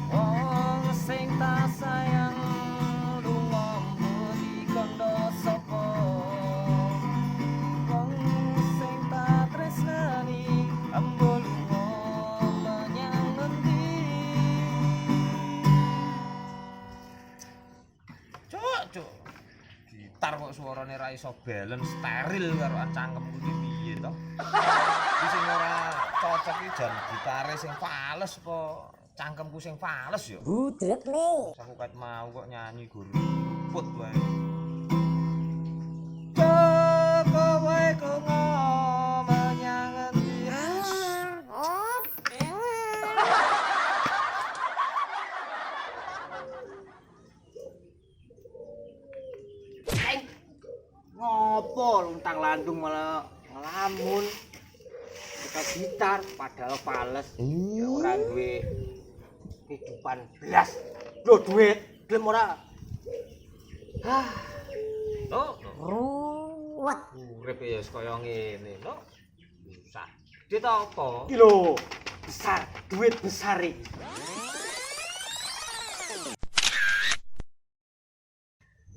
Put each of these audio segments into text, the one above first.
Wong sing tak sayang lunga mudi kandha sapa. Wong sing tak tresnani ambo lunga menyang ngendi. Cuk. Gitar kok suarane ra iso balance steril karo cangkemku iki piye to? Iki sing ora cocok iki jan gitare sing fales apa cangkemku sing fales ya. Budrek nih. Aku kat mau kok nyanyi guru put wae. Kowe kok menyang endi? Ngopo luntang lantung malah ngelamun dekat gitar padahal fales ya ora duwe kehidupan belas lho duit gelem ora Ruwet. Urip ya kaya ngene, no. Susah. Dit apa? iki lho besar duit besar iki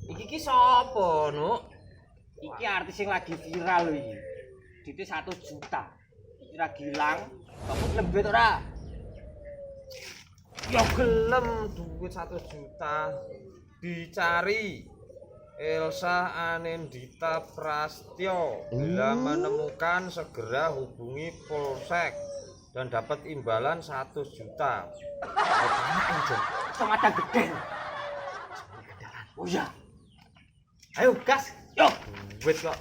Iki sapa, Nuk? iki artis yang lagi viral lho iki duitnya 1 juta iki ra gilang kamu gelem duit ora Ya gelem duit 1 juta dicari Elsa Anindita Prastyo. Bila menemukan segera hubungi Polsek dan dapat imbalan 1 juta. sama ada gede oh iya ayo gas yo Duit kok.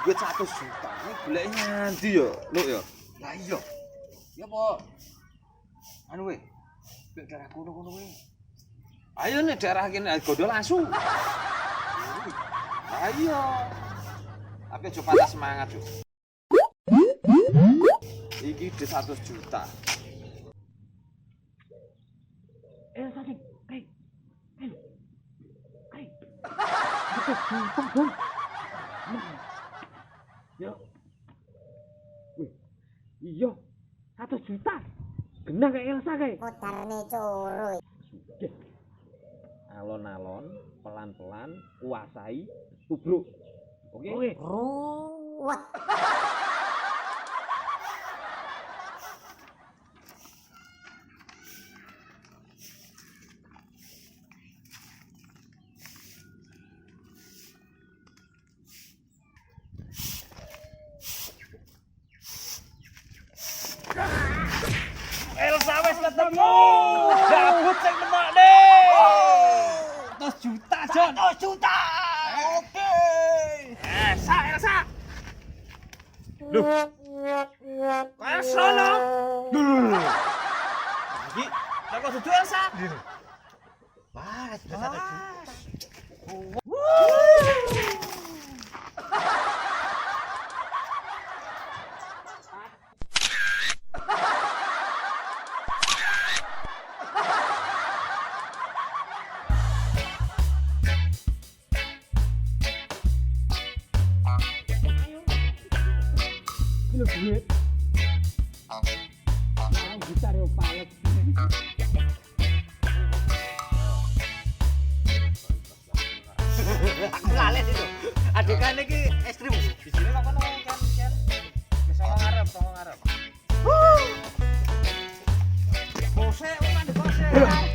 duit 1 juta Ini golek nganti ya, Nuk ya. lah iya ya po anu we nek daerah kono we Ayo nih daerah kene godho langsung. Ayo. Tapi aja patah semangat, Cuk. Iki di 100 juta. Saking kayak yo iya 1 juta genah kayak Elsa kayak Modarne coro. Alon-alon, pelan-pelan, kuasai, tubruk. Oke? Ruwet. Elsa wes ketemu gabut sing nemokne 100 juta Jon 100 juta oke Elsa Loh Elsa no Iki, nek kok dudu Elsa? wah sudah 1 juta Ini duit. Nah, gitar yo palet. Aku lales itu. Adegan iki ekstrim. Di sini kok kono kan. Wis ngarep. Bose, mandek bose.